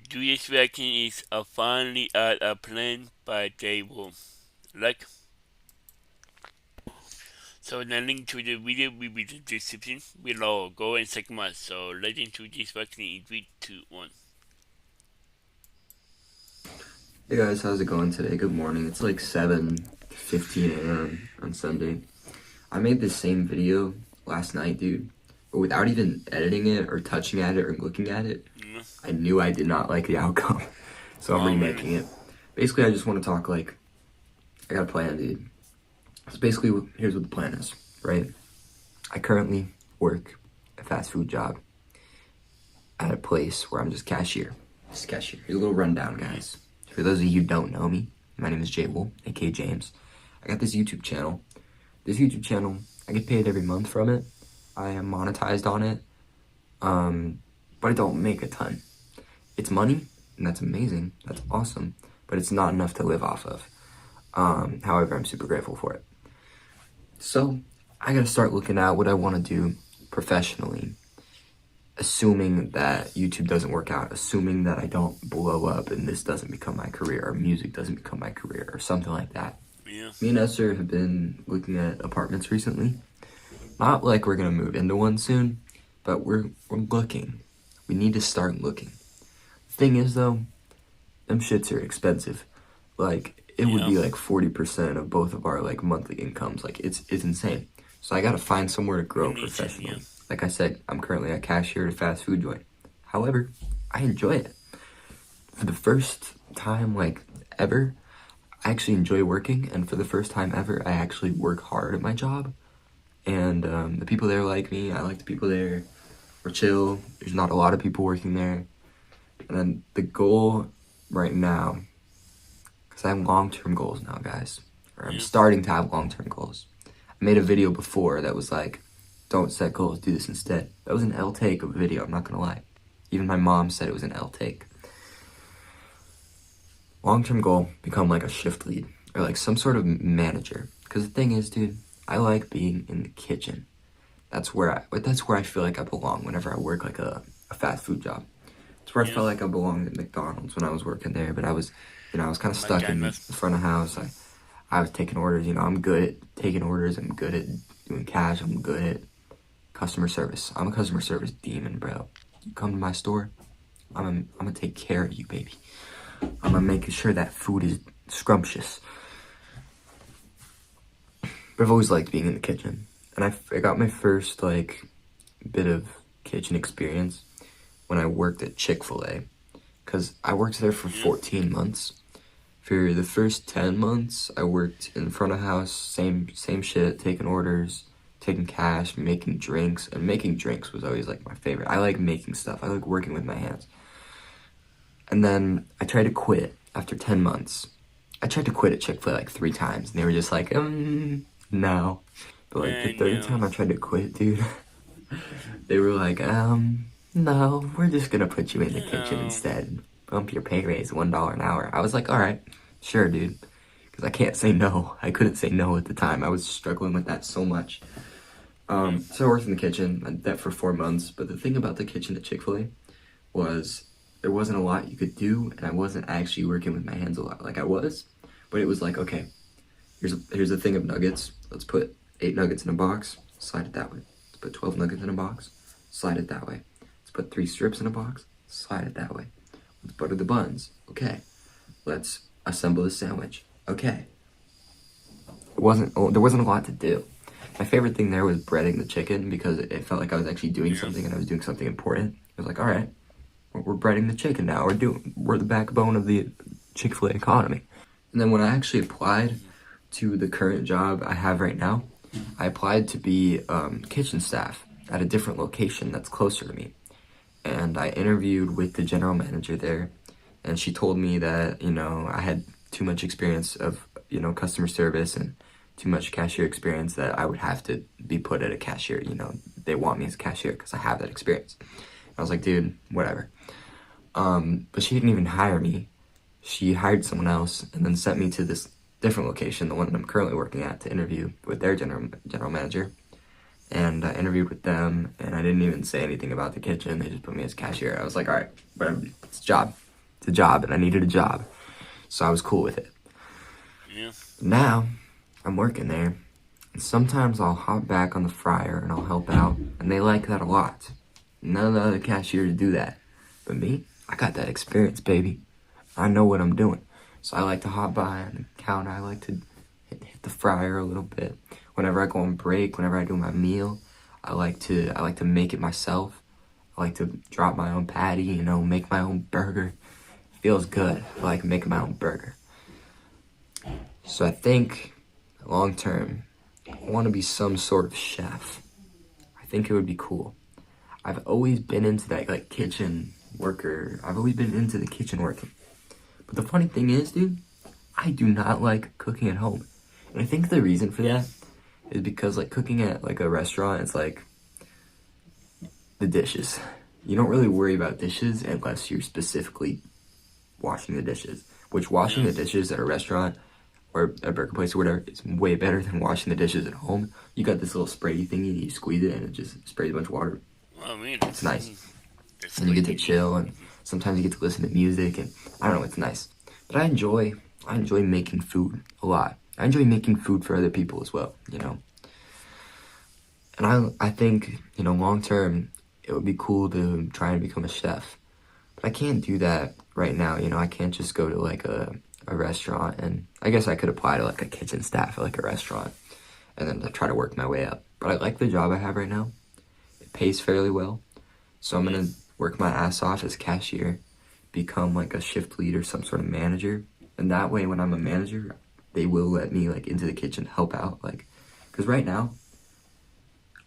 This reaction is a finally at a plan by JethroCool. Like, so the link to the video will be in the description below. Go and check them out. So let's into this reaction in 3, 2, 1. Hey guys, how's it going today? Good morning. It's like 7:15 a.m. on Sunday. I made this same video last night, dude, but without even editing it or touching at it or looking at it, I knew I did not like the outcome. So I'm remaking it. Basically, I just want to talk like, I got a plan, dude. So basically, here's what the plan is, right? I currently work a fast food job at a place where I'm just cashier. Just cashier. Here's a little rundown, guys. For those of you who don't know me, my name is JethroCool, aka James. I got this YouTube channel. This YouTube channel, I get paid every month from it. I am monetized on it, but I don't make a ton. It's money, and that's amazing. That's awesome, but it's not enough to live off of. However, I'm super grateful for it. So I gotta start looking at what I want to do professionally, assuming that YouTube doesn't work out, assuming that I don't blow up and this doesn't become my career, or music doesn't become my career, or something like that. Yeah. Me and Esther have been looking at apartments recently. Not like we're gonna move into one soon, but we're looking. We need to start looking. Thing is though, them shits are expensive. Like, it would be like 40% of both of our like monthly incomes. Like, it's insane. So I gotta find somewhere to grow professionally. Like I said, I'm currently a cashier at a fast food joint. However, I enjoy it. For the first time, like, ever, I actually enjoy working. And for the first time ever, I actually work hard at my job. And the people there like me. I like the people there. We're chill. There's not a lot of people working there. And then the goal right now, because I have long-term goals now, guys. Or I'm starting to have long-term goals. I made a video before that was like, don't set goals, do this instead. That was an L take of a video, I'm not gonna lie. Even my mom said it was an L take. Long-term goal, become like a shift lead or like some sort of manager. Because the thing is, dude, I like being in the kitchen. That's where I feel like I belong whenever I work like a fast food job. It's where I felt like I belonged at McDonald's when I was working there, but I was kind of stuck in the front of house. I was taking orders, I'm good at taking orders, I'm good at doing cash, I'm good at customer service. I'm a customer service demon, bro. You come to my store, I'm gonna take care of you, baby. I'm gonna make sure that food is scrumptious. But I've always liked being in the kitchen. And I got my first, like, bit of kitchen experience when I worked at Chick-fil-A. Because I worked there for 14 months. For the first 10 months, I worked in front of house, same shit, taking orders, taking cash, making drinks. And making drinks was always, like, my favorite. I like making stuff. I like working with my hands. And then I tried to quit after 10 months. I tried to quit at Chick-fil-A like 3 times, and they were just like, no. But like the third time I tried to quit, dude, they were like, no, we're just gonna put you in the kitchen instead. Bump your pay raise $1 an hour. I was like, all right, sure, dude. Because I can't say no. I couldn't say no at the time. I was struggling with that so much. So I worked in the kitchen, I did that for 4 months. But the thing about the kitchen at Chick-fil-A was there wasn't a lot you could do, and I wasn't actually working with my hands a lot. Like I was, but it was like, okay, here's a thing of nuggets. Let's put 8 nuggets in a box, slide it that way. Let's put 12 nuggets in a box, slide it that way. Let's put 3 strips in a box, slide it that way. Let's butter the buns. Okay. Let's assemble the sandwich. Okay. There wasn't a lot to do. My favorite thing there was breading the chicken because it felt like I was actually doing something and I was doing something important. It was like, all right, we're breading the chicken now. We're the backbone of the Chick-fil-A economy. And then when I actually applied to the current job I have right now, I applied to be kitchen staff at a different location that's closer to me. And I interviewed with the general manager there, and she told me that, I had too much experience of, customer service and too much cashier experience, that I would have to be put at a cashier. They want me as a cashier because I have that experience. I was like, dude, whatever. But she didn't even hire me. She hired someone else and then sent me to this different location, the one that I'm currently working at, to interview with their general manager. And I interviewed with them, and I didn't even say anything about the kitchen. They just put me as cashier. I was like, all right, whatever, it's a job. It's a job, and I needed a job, so I was cool with it. Yeah. Now, I'm working there, and sometimes I'll hop back on the fryer and I'll help out, and they like that a lot. None of the other cashiers do that, but me, I got that experience, baby. I know what I'm doing, so I like to hop by on the counter. I like to hit the fryer a little bit. Whenever I go on break, whenever I do my meal, I like to make it myself. I like to drop my own patty, make my own burger. Feels good. I like making my own burger. So I think long term, I want to be some sort of chef. I think it would be cool. I've always been into that like kitchen worker. I've always been into the kitchen working. But the funny thing is, dude, I do not like cooking at home. And I think the reason for Yeah. that is because like cooking at like a restaurant, it's like the dishes. You don't really worry about dishes unless you're specifically washing the dishes. Which washing Yeah. the dishes at a restaurant or a burger place or whatever is way better than washing the dishes at home. You got this little spray thingy, and you squeeze it, and it just sprays a bunch of water. Well, I mean, It's nice, that's and you quite get to easy. chill, and sometimes you get to listen to music, and I don't know, it's nice. But I enjoy making food a lot. I enjoy making food for other people as well. And I think long term it would be cool to try and become a chef. But I can't do that right now. I can't just go to like a restaurant, and I guess I could apply to like a kitchen staff at like a restaurant and then try to work my way up. But I like the job I have right now. It pays fairly well. So I'm Yeah. gonna work my ass off as cashier, become like a shift lead or some sort of manager. And that way when I'm a manager, they will let me like into the kitchen help out. Like, cause right now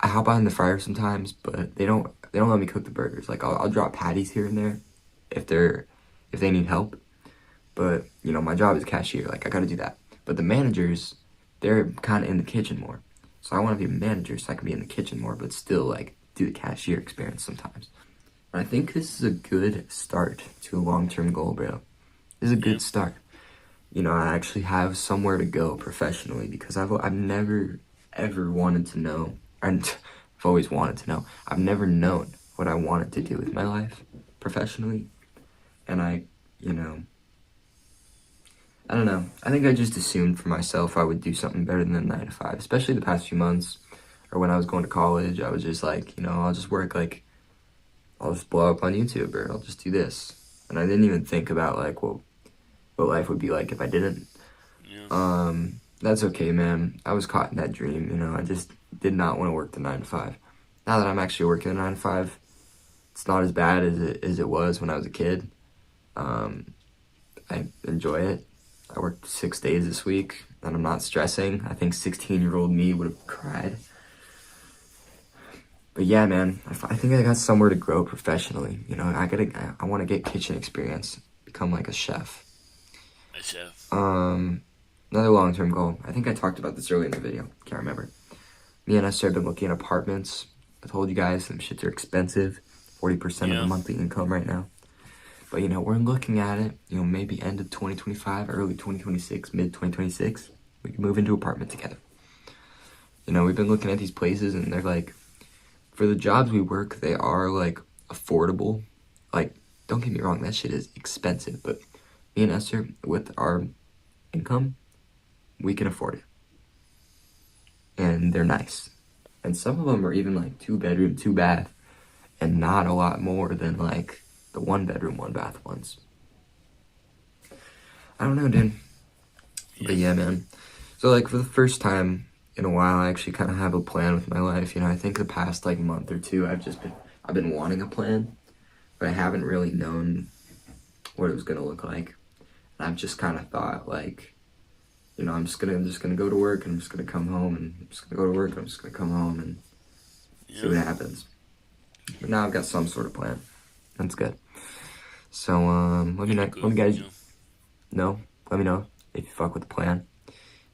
I hop on the fryer sometimes, but they don't let me cook the burgers. Like I'll drop patties here and there if they need help. But my job is cashier. Like I got to do that. But the managers, they're kind of in the kitchen more. So I want to be a manager so I can be in the kitchen more, but still like do the cashier experience sometimes. And I think this is a good start to a long-term goal, bro. This is a Yeah. good start. I actually have somewhere to go professionally because I've never ever wanted to know, and I've always wanted to know. I've never known what I wanted to do with my life professionally, and you know, I don't know. I think I just assumed for myself I would do something better than 9 to 5, especially the past few months, or when I was going to college. I was just like, I'll just work like I'll just blow up on YouTube, or I'll just do this, and I didn't even think about like what life would be like if I didn't. Yeah. That's okay, man. I was caught in that dream. I just did not want to work the 9 to 5. Now that I'm actually working a 9 to 5, it's not as bad as it was when I was a kid. Um, I enjoy it. I worked 6 days this week, and I'm not stressing. I think 16-year-old me would have cried. But yeah, man, I think I got somewhere to grow professionally. I want to get kitchen experience, become like a chef. Myself. Um, Another long-term goal. I think I talked about this earlier in the video. Can't remember. Me and Esther have been looking at apartments. I told you guys some shits are expensive. 40% of the Yeah. monthly income right now. But we're looking at it. Maybe end of 2025, early 2026, mid 2026. We can move into apartment together. We've been looking at these places, and they're like, for the jobs we work, they are like affordable. Like, don't get me wrong, that shit is expensive. But me and Esther, with our income, we can afford it. And they're nice. And some of them are even like 2 bedroom, 2 bath, and not a lot more than like the 1 bedroom, 1 bath ones. I don't know, dude. Yeah. But yeah, man. So like for the first time in a while, I actually kind of have a plan with my life. I think the past like month or two, I've been wanting a plan, but I haven't really known what it was gonna look like. And I've just kind of thought like, I'm just gonna go to work, and I'm just gonna come home, and I'm just gonna go to work, and I'm just gonna come home and see Yeah. what happens. But now I've got some sort of plan. That's good. So Pretty let good. me guys Yeah. know. Let me know if you fuck with the plan.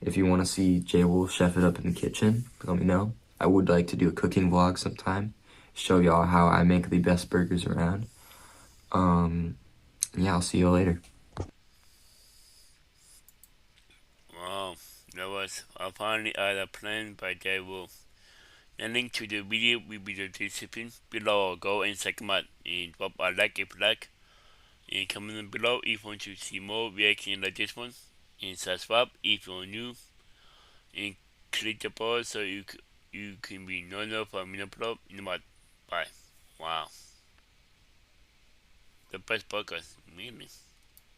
If you want to see Jay Wolf chef it up in the kitchen, let me know. I would like to do a cooking vlog sometime. Show y'all how I make the best burgers around. Um, yeah, I'll see you later. Wow. That was apparently a plan by JethroCool. The link to the video will be the description below. Go and check them out and drop a like if you like. And comment below if you want to see more reaction like this one. And subscribe if you're new. And click the bell so you can be notified for me upload in about bye. Wow. The best podcast, really.